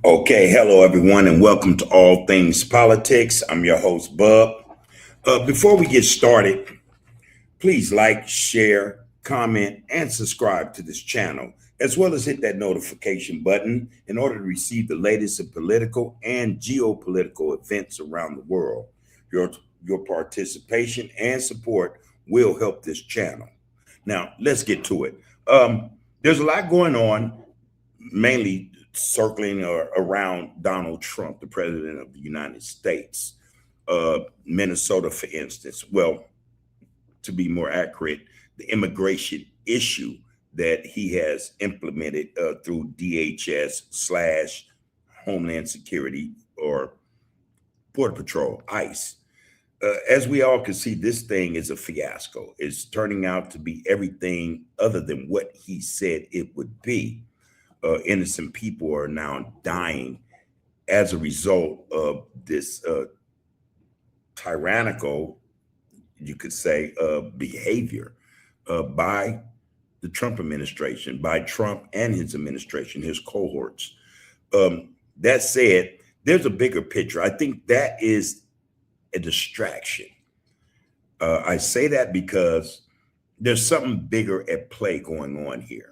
Okay, hello everyone, and welcome to All Things Politics. I'm your host, Bub. Before we get started, please like, share, comment, and subscribe to this channel, as well as hit that notification button in order to receive the latest in political and geopolitical events around the world. Your, your participation and support will help this channel. Now, let's get to it. There's a lot going on, mainly circling around Donald Trump, the president of the United States. Minnesota, for instance. Well, to be more accurate, the immigration issue that he has implemented through DHS slash Homeland Security or Border Patrol, ICE. As we all can see, this thing is a fiasco. It's turning out to be everything other than what he said it would be. Innocent people are now dying as a result of this tyrannical, you could say, behavior by the Trump administration, by Trump and his administration, his cohorts. That said, there's a bigger picture. I think that is a distraction. I say that because there's something bigger at play going on here.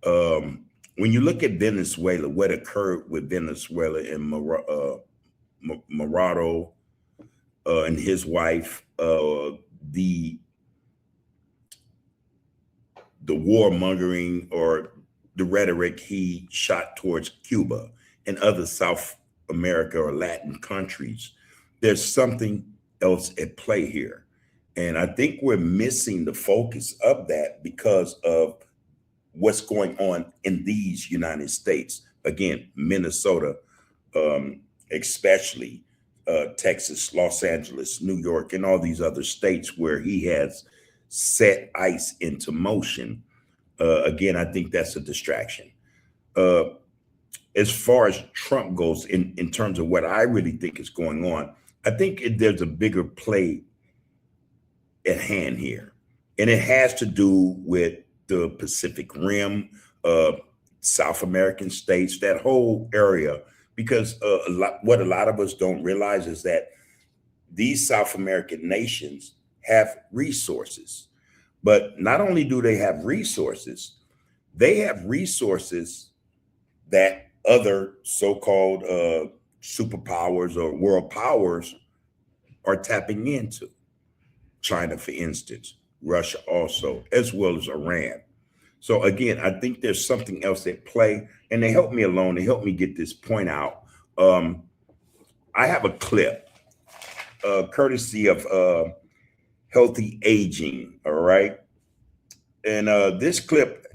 When you look at Venezuela, what occurred with Venezuela and Morado and his wife, the warmongering or the rhetoric he shot towards Cuba and other South America or Latin countries, there's something else at play here. And I think we're missing the focus of that because of what's going on in these United States. Again, Minnesota, especially Texas, Los Angeles, New York, and all these other states where he has set ICE into motion. Again, I think that's a distraction. As far as Trump goes, in terms of what I really think is going on, I think there's a bigger play at hand here. And it has to do with the Pacific Rim, South American states, that whole area, because what a lot of us don't realize is that these South American nations have resources. But not only do they have resources that other so-called superpowers or world powers are tapping into. China, for instance, Russia also, as well as Iran. So again, I think there's something else at play, and they helped me along. They helped me get this point out. I have a clip, courtesy of Healthy Aging, all right? And this clip,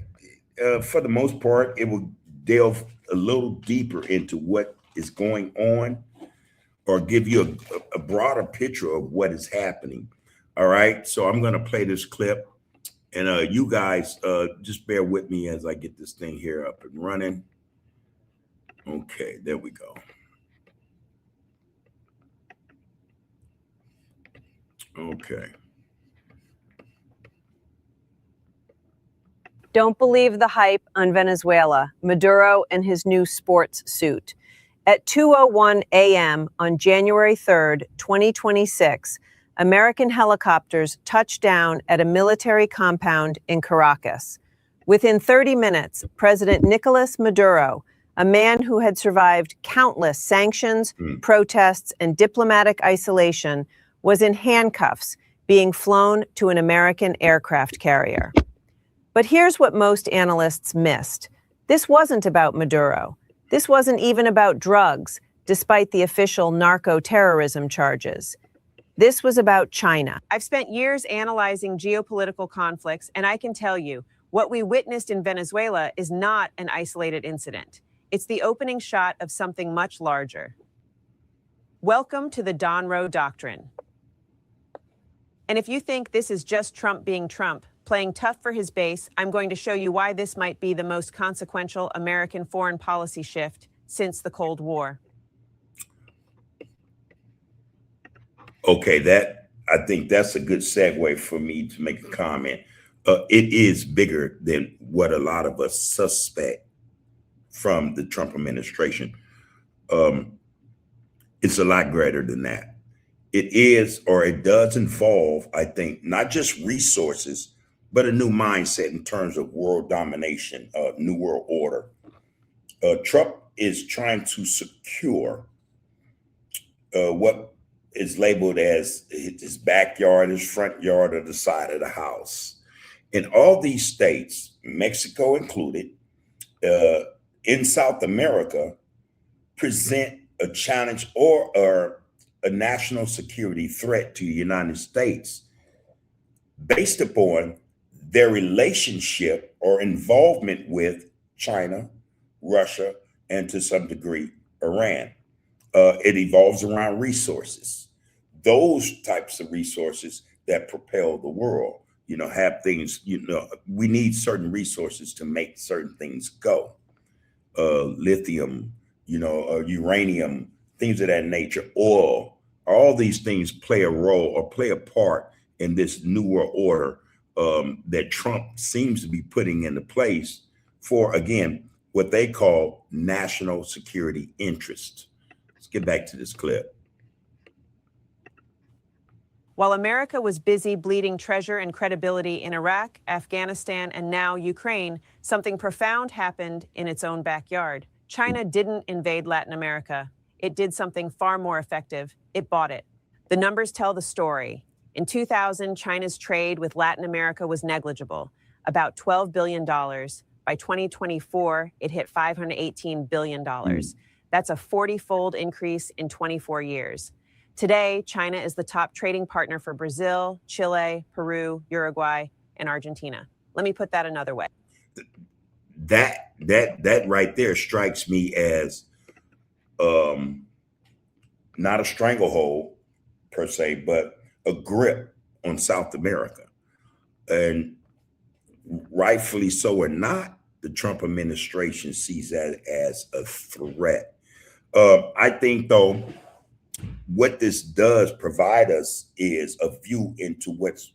for the most part, it will delve a little deeper into what is going on or give you a broader picture of what is happening. All right, so I'm going to play this clip, and you guys just bear with me as I get this thing here up and running. Okay, there we go. Okay. Don't believe the hype on Venezuela, Maduro and his new sports suit. At 2:01 a.m. on January 3rd, 2026, American helicopters touched down at a military compound in Caracas. Within 30 minutes, President Nicolas Maduro, a man who had survived countless sanctions, protests, and diplomatic isolation, was in handcuffs, being flown to an American aircraft carrier. But here's what most analysts missed. This wasn't about Maduro. This wasn't even about drugs, despite the official narco-terrorism charges. This was about China. I've spent years analyzing geopolitical conflicts, and I can tell you, what we witnessed in Venezuela is not an isolated incident. It's the opening shot of something much larger. Welcome to the Don Rowe Doctrine. And if you think this is just Trump being Trump, playing tough for his base, I'm going to show you why this might be the most consequential American foreign policy shift since the Cold War. Okay, I think that's a good segue for me to make a comment. It is bigger than what a lot of us suspect from the Trump administration. It's a lot greater than that. It is, or it does involve, I think, not just resources, but a new mindset in terms of world domination, new world order. Trump is trying to secure what is labeled as his backyard, his front yard, or the side of the house. In all these states, Mexico included, in South America, present a challenge or a national security threat to the United States based upon their relationship or involvement with China, Russia, and to some degree, Iran. It evolves around resources, those types of resources that propel the world, have things, we need certain resources to make certain things go. Lithium, uranium, things of that nature, oil, all these things play a role or play a part in this new world order that Trump seems to be putting into place for, again, what they call national security interests. Let's get back to this clip. While America was busy bleeding treasure and credibility in Iraq, Afghanistan, and now Ukraine, something profound happened in its own backyard. China didn't invade Latin America. It did something far more effective. It bought it. The numbers tell the story. In 2000, China's trade with Latin America was negligible, about $12 billion. By 2024, it hit $518 billion. That's a 40-fold increase in 24 years. Today, China is the top trading partner for Brazil, Chile, Peru, Uruguay, and Argentina. Let me put that another way. That right there strikes me as not a stranglehold per se, but a grip on South America. And rightfully so or not, the Trump administration sees that as a threat. I think, though, what this does provide us is a view into what's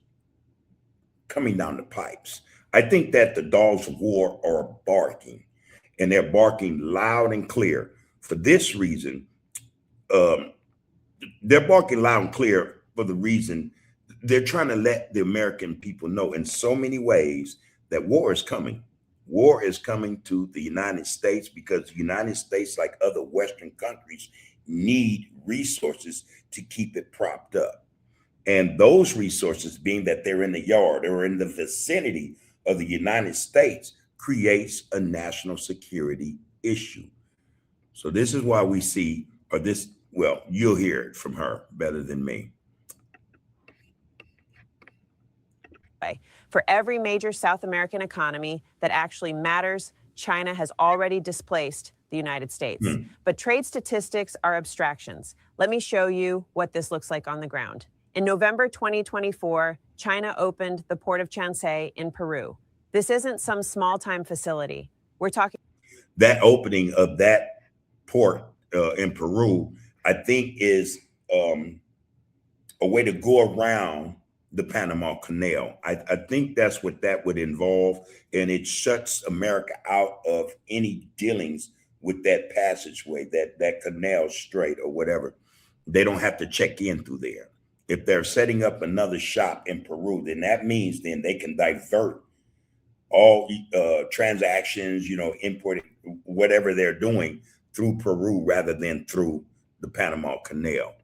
coming down the pipes. I think that the dogs of war are barking, and they're barking loud and clear. For this reason, they're barking loud and clear for the reason they're trying to let the American people know in so many ways that war is coming. War is coming to the United States because the United States, like other Western countries, need resources to keep it propped up. And those resources, being that they're in the yard or in the vicinity of the United States, creates a national security issue. So this is why we see, well, you'll hear it from her better than me. For every major South American economy that actually matters, China has already displaced the United States. But trade statistics are abstractions. Let me show you what this looks like on the ground. In November 2024, China opened the port of Chancay in Peru. This isn't some small-time facility. We're talking... That opening of that port in Peru, I think, is a way to go around the Panama Canal. I think that's what that would involve, and it shuts America out of any dealings with that passageway, that canal strait or whatever. They don't have to check in through there. If they're setting up another shop in Peru, then that means then they can divert all transactions, importing whatever they're doing through Peru rather than through the Panama Canal.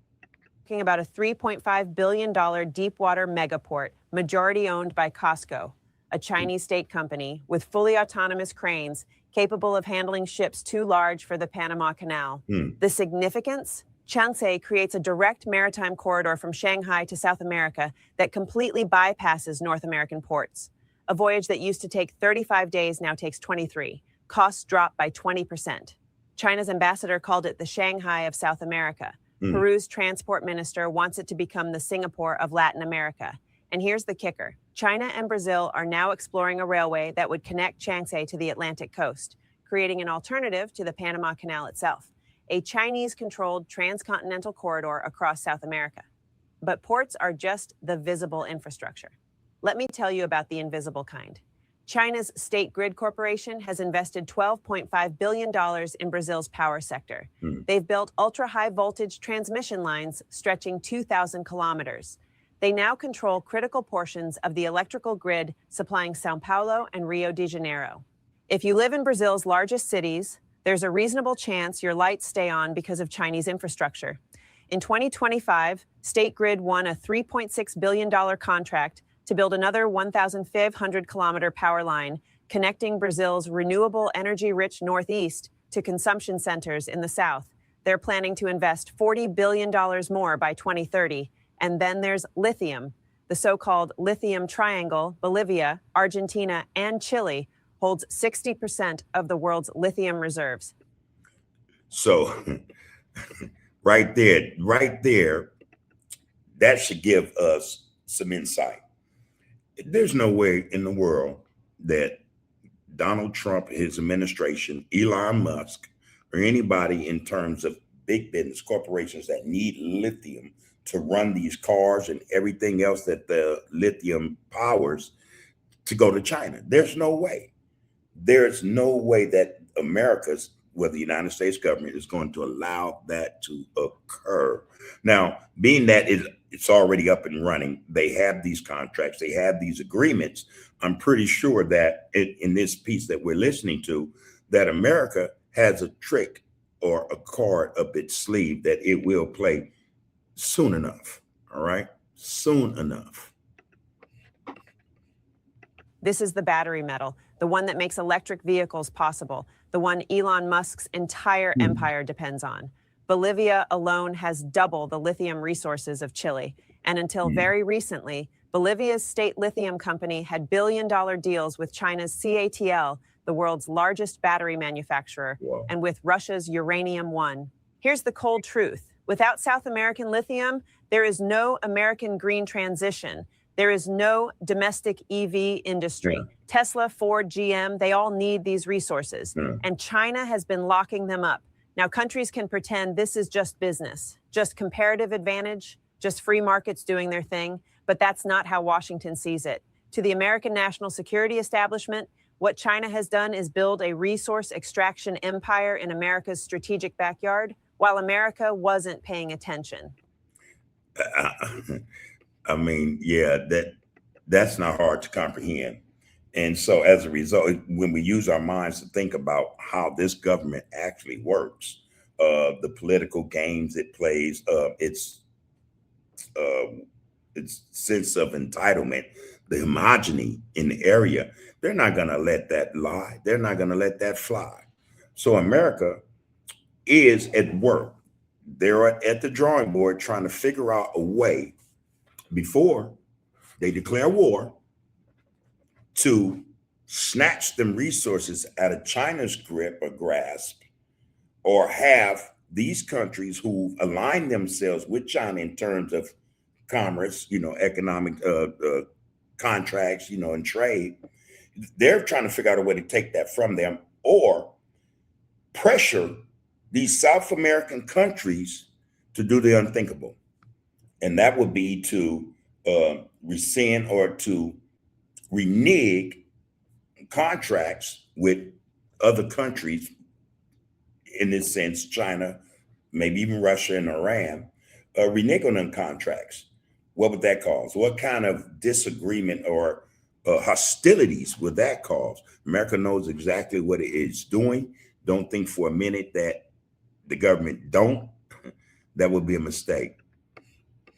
Talking about a $3.5 billion deep-water megaport, majority owned by COSCO, a Chinese state company with fully autonomous cranes capable of handling ships too large for the Panama Canal. The significance? Chancay creates a direct maritime corridor from Shanghai to South America that completely bypasses North American ports. A voyage that used to take 35 days now takes 23. Costs drop by 20%. China's ambassador called it the Shanghai of South America. Peru's transport minister wants it to become the Singapore of Latin America. And here's the kicker. China and Brazil are now exploring a railway that would connect Chancay to the Atlantic coast, creating an alternative to the Panama Canal itself, a Chinese-controlled transcontinental corridor across South America. But ports are just the visible infrastructure. Let me tell you about the invisible kind. China's State Grid Corporation has invested $12.5 billion in Brazil's power sector. They've built ultra-high voltage transmission lines stretching 2,000 kilometers. They now control critical portions of the electrical grid supplying São Paulo and Rio de Janeiro. If you live in Brazil's largest cities, there's a reasonable chance your lights stay on because of Chinese infrastructure. In 2025, State Grid won a $3.6 billion contract to build another 1,500-kilometer power line connecting Brazil's renewable energy-rich northeast to consumption centers in the south. They're planning to invest $40 billion more by 2030. And then there's lithium. The so-called lithium triangle, Bolivia, Argentina, and Chile, holds 60% of the world's lithium reserves. So right there, that should give us some insight. There's no way in the world that Donald Trump, his administration, Elon Musk, or anybody in terms of big business corporations that need lithium to run these cars and everything else that the lithium powers, to go to China. There's no way. There's no way that America's, well, the United States government is going to allow that to occur. Now, being that it's already up and running, they have these contracts, they have these agreements. I'm pretty sure that in this piece that we're listening to, that America has a trick or a card up its sleeve that it will play soon enough. All right, soon enough. This is the battery metal, the one that makes electric vehicles possible, the one Elon Musk's entire empire depends on. Bolivia alone has double the lithium resources of Chile. And until very recently, Bolivia's state lithium company had billion-dollar deals with China's CATL, the world's largest battery manufacturer, and with Russia's Uranium One. Here's the cold truth. Without South American lithium, there is no American green transition. There is no domestic EV industry. Tesla, Ford, GM, they all need these resources. And China has been locking them up. Now, countries can pretend this is just business, just comparative advantage, just free markets doing their thing. But that's not how Washington sees it. To the American national security establishment, what China has done is build a resource extraction empire in America's strategic backyard, while America wasn't paying attention. I mean, yeah, that's not hard to comprehend. And so as a result, when we use our minds to think about how this government actually works, the political games it plays, its sense of entitlement, the homogeny in the area, they're not going to let that lie. They're not going to let that fly. So America is at work. They're at the drawing board trying to figure out a way before they declare war to snatch them resources out of China's grip or grasp, or have these countries who align themselves with China in terms of commerce, economic contracts, and trade. They're trying to figure out a way to take that from them, or pressure these South American countries to do the unthinkable. And that would be to rescind or to renege contracts with other countries, in this sense, China, maybe even Russia and Iran, renege on them contracts. What would that cause? What kind of disagreement or hostilities would that cause? America knows exactly what it is doing. Don't think for a minute that the government don't. That would be a mistake.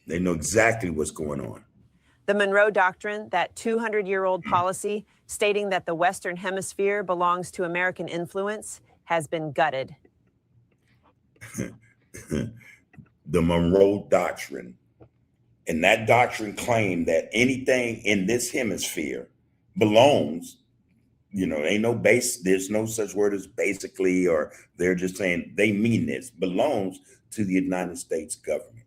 They know exactly what's going on. The Monroe Doctrine, that 200-year-old policy stating that the Western Hemisphere belongs to American influence, has been gutted. The Monroe Doctrine. And that doctrine claimed that anything in this hemisphere belongs, ain't no base, there's no such word as basically, or they're just saying they mean this, belongs to the United States government.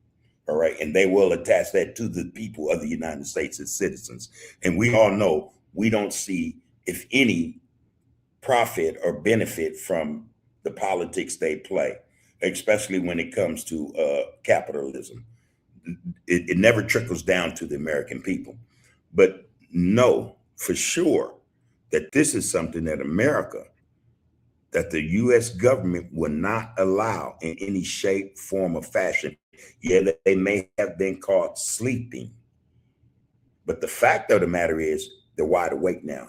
All right. And they will attach that to the people of the United States as citizens. And we all know we don't see, if any, profit or benefit from the politics they play, especially when it comes to capitalism. It never trickles down to the American people. But no, for sure, that this is something that that the U.S. government will not allow in any shape, form, or fashion. Yeah, they may have been caught sleeping, but the fact of the matter is they're wide awake now.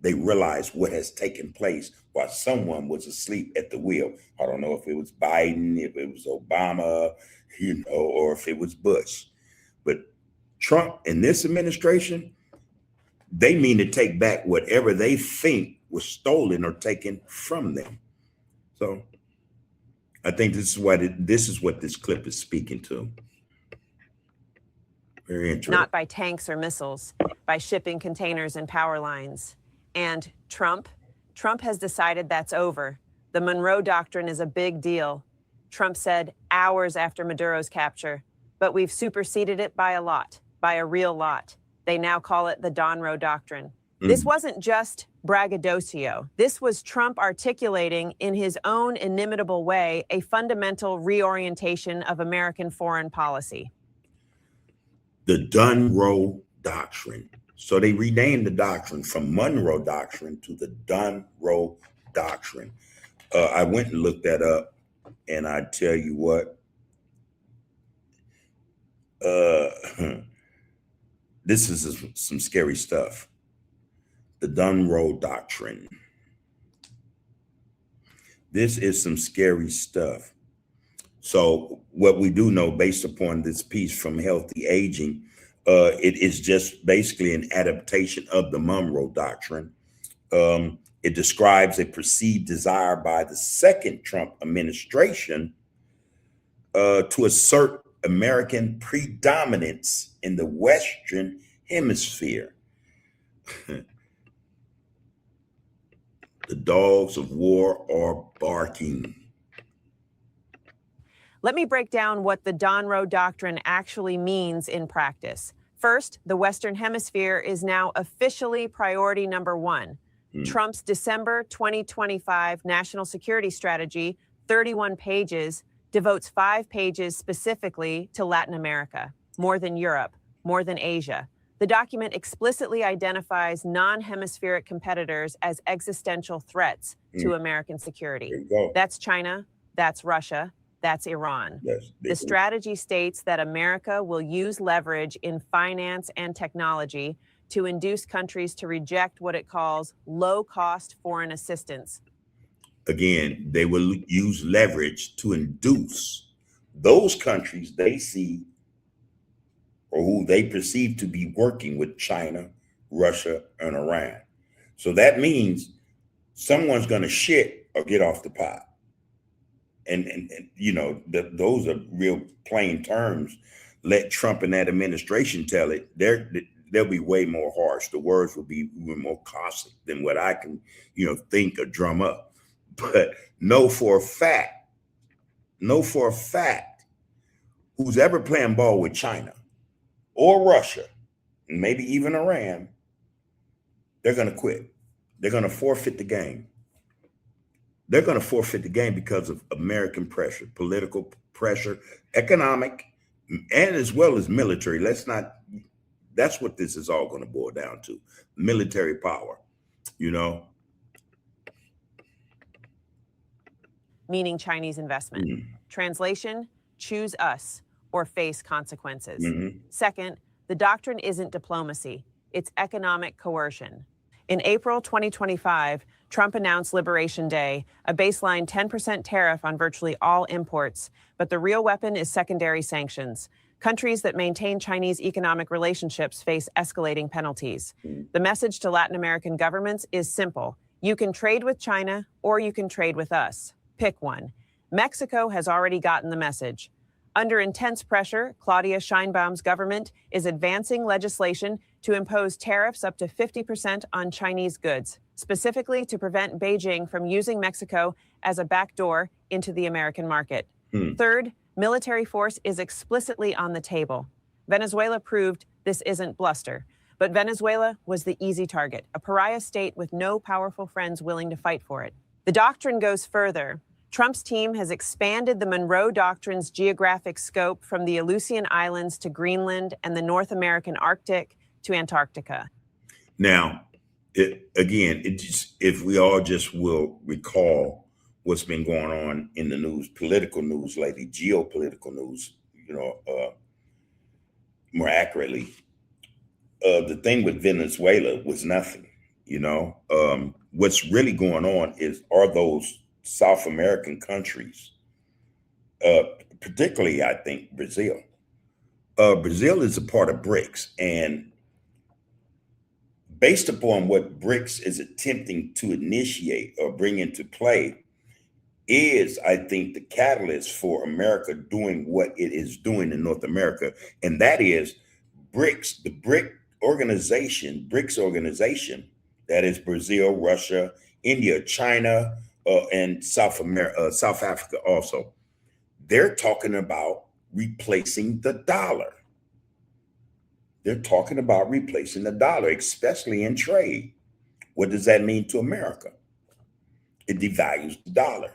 They realize what has taken place while someone was asleep at the wheel. I don't know if it was Biden, if it was Obama, or if it was Bush. But Trump and this administration, they mean to take back whatever they think was stolen or taken from them. So I think this is what this clip is speaking to. Very interesting. Not by tanks or missiles, by shipping containers and power lines. And Trump has decided that's over. The Monroe Doctrine is a big deal. Trump said hours after Maduro's capture, but we've superseded it by a lot, by a real lot. They now call it the Monroe Doctrine. This wasn't just braggadocio. This was Trump articulating in his own inimitable way a fundamental reorientation of American foreign policy. The Monroe Doctrine. So they renamed the doctrine from Monroe Doctrine to the Monroe Doctrine. I went and looked that up, and I tell you what, this is some scary stuff. The Monroe Doctrine. This is some scary stuff. So what we do know, based upon this piece from Healthy Aging, it is just basically an adaptation of the Monroe Doctrine. It describes a perceived desire by the second Trump administration to assert American predominance in the Western Hemisphere. The dogs of war are barking. Let me break down what the Monroe Doctrine actually means in practice. First, the Western Hemisphere is now officially priority number one. Trump's December 2025 National Security Strategy, 31 pages, devotes 5 pages specifically to Latin America, more than Europe, more than Asia. The document explicitly identifies non-hemispheric competitors as existential threats to American security. That's China, that's Russia, that's Iran. Yes, the strategy states that America will use leverage in finance and technology to induce countries to reject what it calls low-cost foreign assistance. Again, they will use leverage to induce those countries they see or who they perceive to be working with China, Russia, and Iran. So that means someone's going to shit or get off the pot. And you know, those are real plain terms. Let Trump and that administration tell it. They'll be way more harsh. The words will be more caustic than what I can, think or drum up. But know for a fact, who's ever playing ball with China or Russia, and maybe even Iran, they're going to quit. They're going to forfeit the game. They're going to forfeit the game because of American pressure, political pressure, economic, and as well as military. That's what this is all going to boil down to. Military power, Meaning Chinese investment. Translation, choose us or face consequences. Second, the doctrine isn't diplomacy, it's economic coercion. In April 2025, Trump announced Liberation Day, a baseline 10% tariff on virtually all imports, but the real weapon is secondary sanctions. Countries that maintain Chinese economic relationships face escalating penalties. The message to Latin American governments is simple. You can trade with China or you can trade with us. Pick one. Mexico has already gotten the message. Under intense pressure, Claudia Sheinbaum's government is advancing legislation to impose tariffs up to 50% on Chinese goods, specifically to prevent Beijing from using Mexico as a backdoor into the American market. Third, military force is explicitly on the table. Venezuela proved this isn't bluster, but Venezuela was the easy target, a pariah state with no powerful friends willing to fight for it. The doctrine goes further. Trump's team has expanded the Monroe Doctrine's geographic scope from the Aleutian Islands to Greenland and the North American Arctic to Antarctica. Now, It just, if we all just will recall what's been going on in the news, political news lately, geopolitical news, more accurately, the thing with Venezuela was nothing. What's really going on are those South American countries, uh, particularly I think Brazil. Brazil is a part of BRICS, and based upon what BRICS is attempting to initiate or bring into play, is I think the catalyst for America doing what it is doing in North America, and that is BRICS, the BRICS organization, that is Brazil, Russia, India, China, and South Africa also. They're talking about replacing the dollar. They're talking about replacing the dollar, especially in trade. What does that mean to America? It devalues the dollar.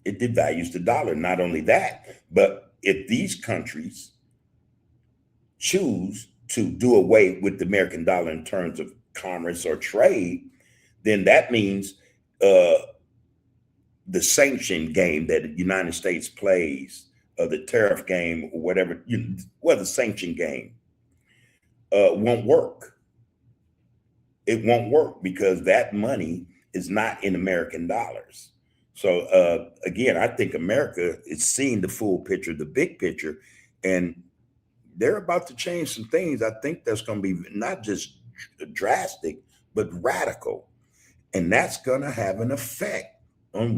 It devalues the dollar. Not only that, but if these countries choose to do away with the American dollar in terms of commerce or trade, then that means uh, the sanction game that the United States plays, the tariff game, or whatever, the sanction game won't work. It won't work because that money is not in American dollars. So again, I think America is seeing the full picture, the big picture, and they're about to change some things. I think that's going to be not just drastic, but radical. And that's going to have an effect on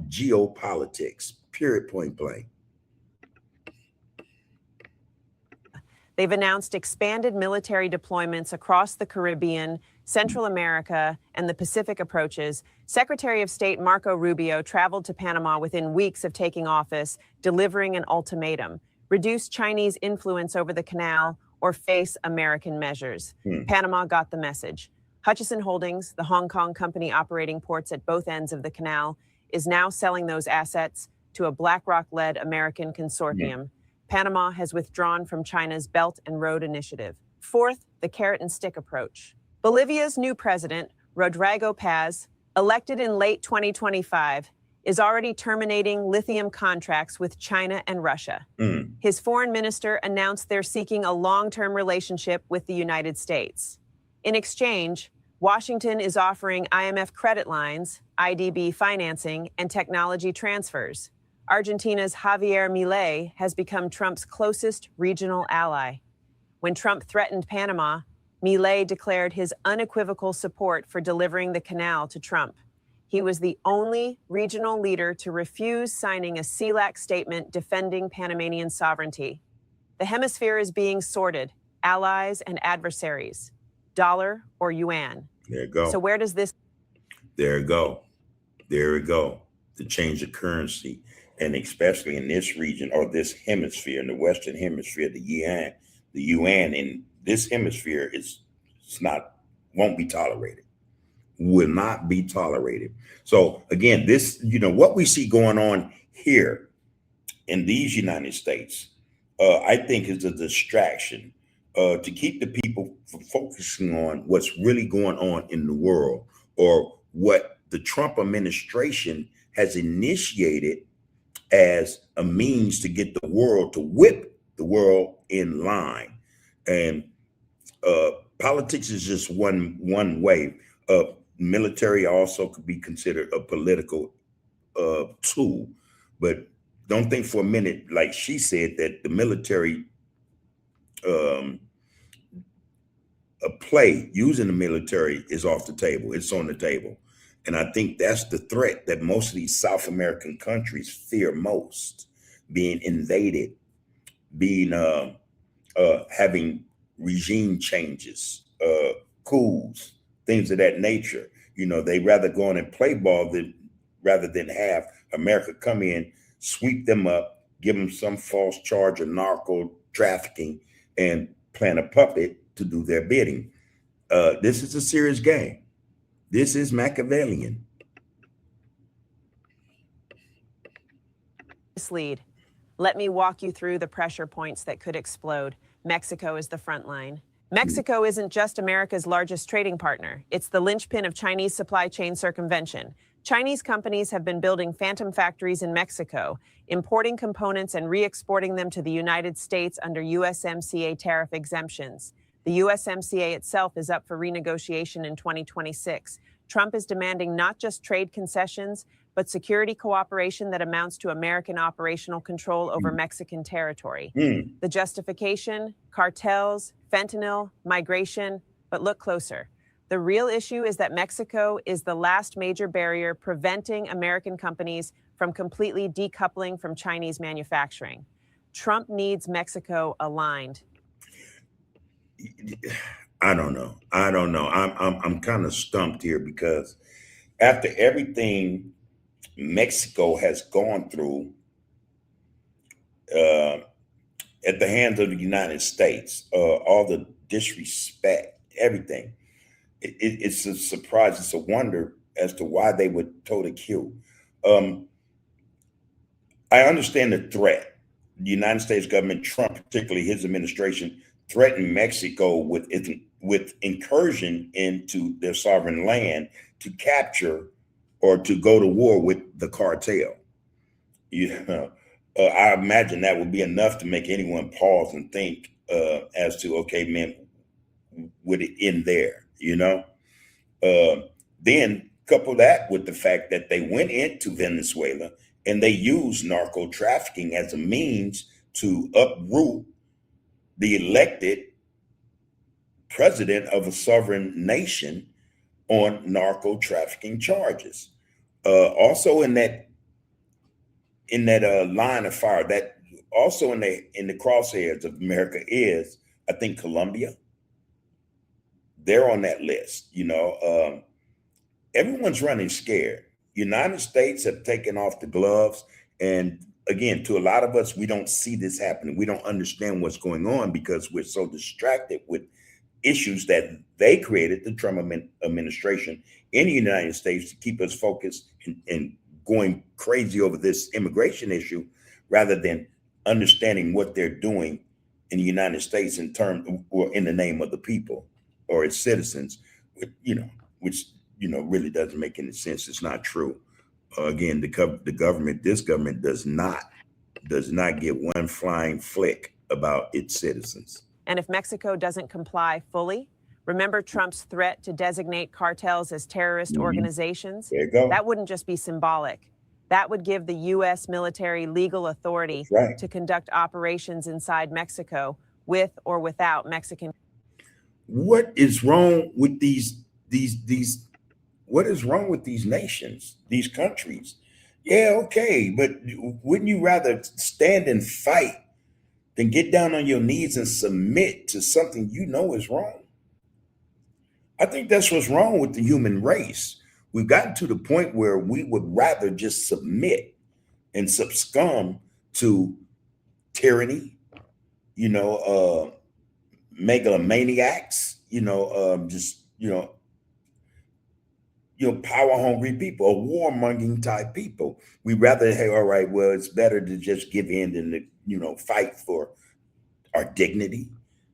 geopolitics, period, point blank. They've announced expanded military deployments across the Caribbean, Central America, and the Pacific approaches. Secretary of State Marco Rubio traveled to Panama within weeks of taking office, delivering an ultimatum: reduce Chinese influence over the canal or face American measures. Panama got the message. Hutchison Holdings, the Hong Kong company operating ports at both ends of the canal, is now selling those assets to a BlackRock-led American consortium. Panama has withdrawn from China's Belt and Road Initiative. Fourth, the carrot and stick approach. Bolivia's new president, Rodrigo Paz, elected in late 2025, is already terminating lithium contracts with China and Russia. His foreign minister announced they're seeking a long-term relationship with the United States. In exchange, Washington is offering IMF credit lines, IDB financing, and technology transfers. Argentina's Javier Milei has become Trump's closest regional ally. When Trump threatened Panama, Milei declared his unequivocal support for delivering the canal to Trump. He was the only regional leader to refuse signing a CELAC statement defending Panamanian sovereignty. The hemisphere is being sorted: allies and adversaries, dollar or yuan. There you go. So where does this? There you go. There we go. To change the currency, and especially in this region or this hemisphere, in the Western Hemisphere, the yuan in this hemisphere won't be tolerated. Will not be tolerated. So again, what we see going on here in these United States, I think is a distraction to keep the people from focusing on what's really going on in the world, or what the Trump administration has initiated as a means to get the world to whip the world in line. And politics is just one way. Military also could be considered a political tool, but don't think for a minute, like she said, that the military play using the military is off the table. It's on the table. And I think that's the threat that most of these South American countries fear most: being invaded, being having regime changes, coups, things of that nature. They rather go on and play ball rather than have America come in, sweep them up, give them some false charge of narco trafficking, and plant a puppet to do their bidding. This is a serious game. This is Machiavellian. Let me walk you through the pressure points that could explode. Mexico is the front line. Mexico isn't just America's largest trading partner. It's the linchpin of Chinese supply chain circumvention. Chinese companies have been building phantom factories in Mexico, importing components and re-exporting them to the United States under USMCA tariff exemptions. The USMCA itself is up for renegotiation in 2026. Trump is demanding not just trade concessions, but security cooperation that amounts to American operational control over Mexican territory. The justification: cartels, fentanyl, migration. But look closer. The real issue is that Mexico is the last major barrier preventing American companies from completely decoupling from Chinese manufacturing. Trump needs Mexico aligned. I don't know. I'm kind of stumped here because after everything Mexico has gone through at the hands of the United States, all the disrespect, everything, it's a surprise. It's a wonder as to why they would toe the queue. I understand the threat. The United States government, Trump, particularly his administration, threatened Mexico with incursion into their sovereign land to capture or to go to war with the cartel. I imagine that would be enough to make anyone pause and think as to, okay, man, would it end there? Then couple that with the fact that they went into Venezuela and they used narco trafficking as a means to uproot the elected president of a sovereign nation on narco trafficking charges. Also in that line of fire, that also in the crosshairs of America is, I think, Colombia. They're on that list. Everyone's running scared. United States have taken off the gloves, and again, to a lot of us, we don't see this happening. We don't understand what's going on because we're so distracted with issues that they created, the Trump administration in the United States, to keep us focused and going crazy over this immigration issue, rather than understanding what they're doing in the United States in the name of the people or its citizens, which really doesn't make any sense. It's not true. Again, this government does not give one flying flick about its citizens. And if Mexico doesn't comply fully, remember Trump's threat to designate cartels as terrorist organizations? There you go. That wouldn't just be symbolic. That would give the U.S. military legal authority to conduct operations inside Mexico with or without Mexican. What is wrong with these? What is wrong with these nations, these countries? Yeah, okay, but wouldn't you rather stand and fight than get down on your knees and submit to something you know is wrong? I think that's what's wrong with the human race. We've gotten to the point where we would rather just submit and succumb to tyranny, megalomaniacs, power hungry people, or warmongering type people. We rather, hey, all right, well, it's better to just give in than to, fight for our dignity,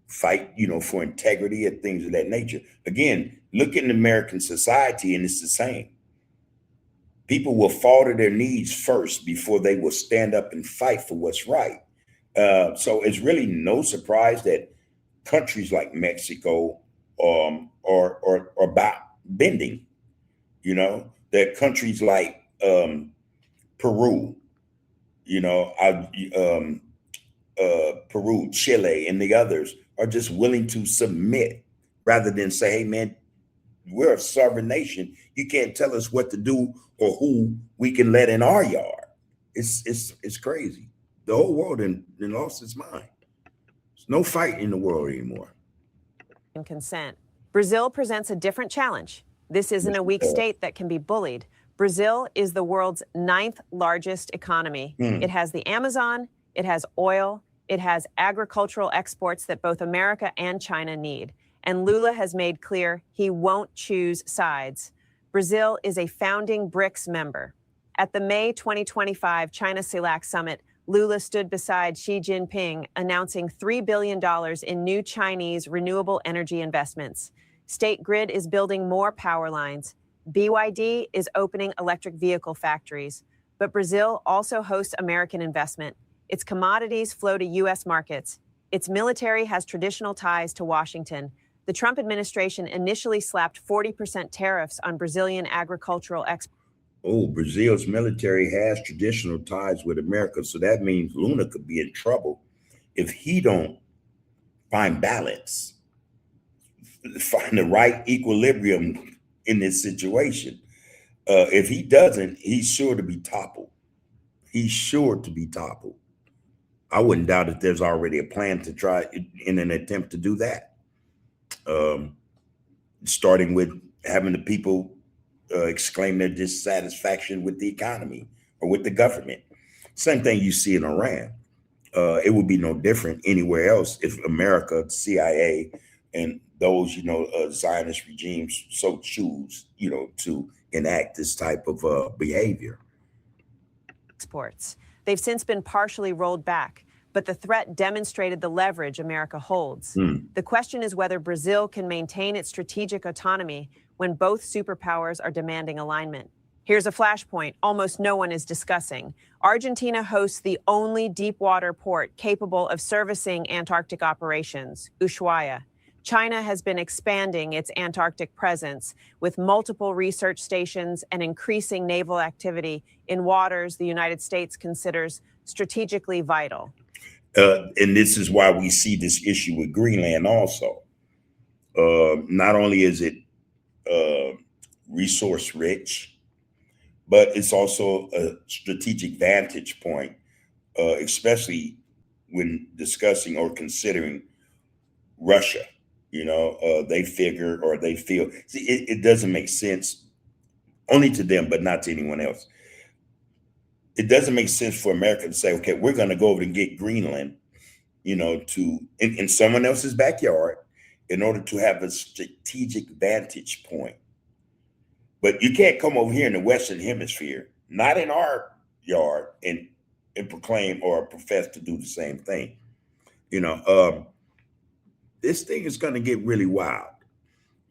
fight, for integrity and things of that nature. Again, look in American society and it's the same. People will fall to their knees first before they will stand up and fight for what's right. So it's really no surprise that countries like Mexico are about bending. That countries like Peru, Peru, Chile, and the others are just willing to submit rather than say, hey, man, we're a sovereign nation. You can't tell us what to do or who we can let in our yard. It's crazy. The whole world then lost its mind. There's no fight in the world anymore. And consent. Brazil presents a different challenge. This isn't a weak state that can be bullied. Brazil is the world's 9th largest economy. It has the Amazon, it has oil, it has agricultural exports that both America and China need. And Lula has made clear he won't choose sides. Brazil is a founding BRICS member. At the May 2025 China CELAC summit, Lula stood beside Xi Jinping, announcing $3 billion in new Chinese renewable energy investments. State Grid is building more power lines. BYD is opening electric vehicle factories. But Brazil also hosts American investment. Its commodities flow to U.S. markets. Its military has traditional ties to Washington. The Trump administration initially slapped 40% tariffs on Brazilian agricultural exports. Oh, Brazil's military has traditional ties with America, so that means Lula could be in trouble if he don't find balance, find the right equilibrium in this situation. If he doesn't, he's sure to be toppled. He's sure to be toppled. I wouldn't doubt that there's already a plan to try in an attempt to do that. Starting with having the people exclaim their dissatisfaction with the economy or with the government. Same thing you see in Iran. It would be no different anywhere else if America, CIA, and those, Zionist regimes so choose, to enact this type of behavior. Exports. They've since been partially rolled back, but the threat demonstrated the leverage America holds. The question is whether Brazil can maintain its strategic autonomy when both superpowers are demanding alignment. Here's a flashpoint almost no one is discussing. Argentina hosts the only deep-water port capable of servicing Antarctic operations, Ushuaia. China has been expanding its Antarctic presence with multiple research stations and increasing naval activity in waters the United States considers strategically vital. And this is why we see this issue with Greenland also. Not only is it resource rich, but it's also a strategic vantage point, especially when discussing or considering Russia. They figure or they feel, see, it doesn't make sense only to them, but not to anyone else. It doesn't make sense for America to say, okay, we're going to go over and get Greenland, in someone else's backyard in order to have a strategic vantage point. But you can't come over here in the Western Hemisphere, not in our yard, and proclaim or profess to do the same thing. This thing is going to get really wild.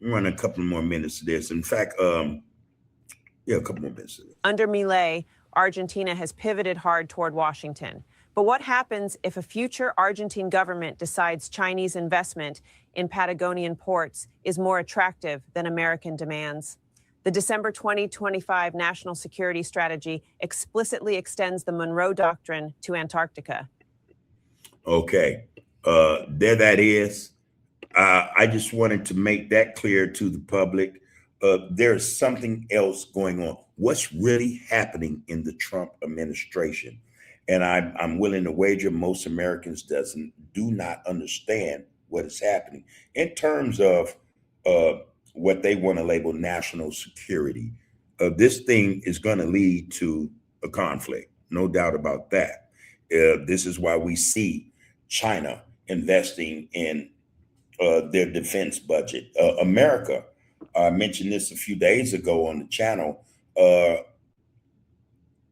We're running a couple more minutes of this. In fact, a couple more minutes of this. Under Milei, Argentina has pivoted hard toward Washington. But what happens if a future Argentine government decides Chinese investment in Patagonian ports is more attractive than American demands? The December 2025 National Security Strategy explicitly extends the Monroe Doctrine to Antarctica. Okay, there that is. I just wanted to make that clear to the public. There's something else going on. What's really happening in the Trump administration? And I'm willing to wager most Americans do not understand what is happening in terms of what they want to label national security. This thing is going to lead to a conflict, no doubt about that. This is why we see China investing in their defense budget. America, I mentioned this a few days ago on the channel,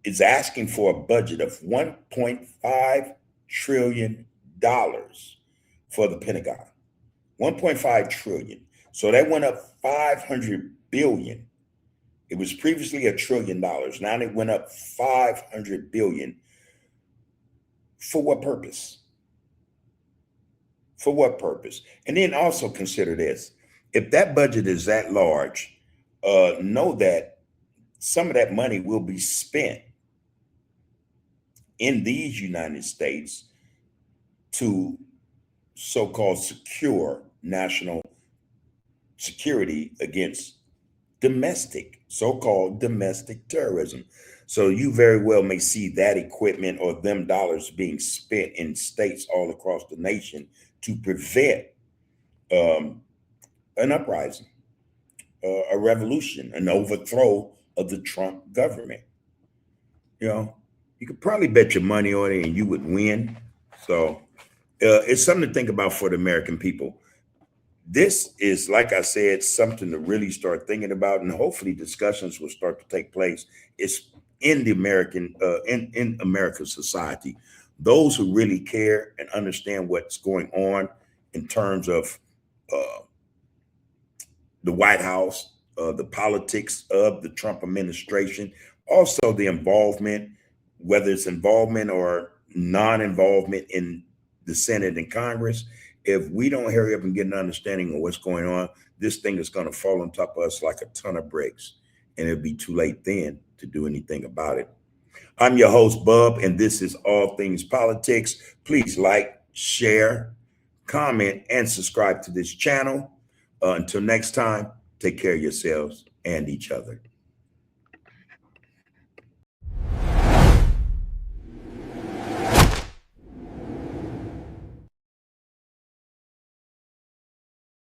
is asking for a budget of $1.5 trillion for the Pentagon. 1.5 trillion. So that went up 500 billion. It was previously $1 trillion. Now it went up 500 billion. For what purpose? For what purpose? And then also consider this. If that budget is that large, know that some of that money will be spent in these United States to so-called secure national security against so-called domestic terrorism. So you very well may see that equipment or them dollars being spent in states all across the nation to prevent an uprising, a revolution, an overthrow of the Trump government. You could probably bet your money on it and you would win. So it's something to think about for the American people. This is, like I said, something to really start thinking about, and hopefully discussions will start to take place. It's in the American in American society. Those who really care and understand what's going on in terms of uh, the White House, the politics of the Trump administration, also the involvement, whether it's involvement or non-involvement in the Senate and Congress. If we don't hurry up and get an understanding of what's going on, this thing is going to fall on top of us like a ton of bricks, and it'll be too late then to do anything about it. I'm your host, Bub, and this is All Things Politics. Please like, share, comment, and subscribe to this channel. Until next time, take care of yourselves and each other.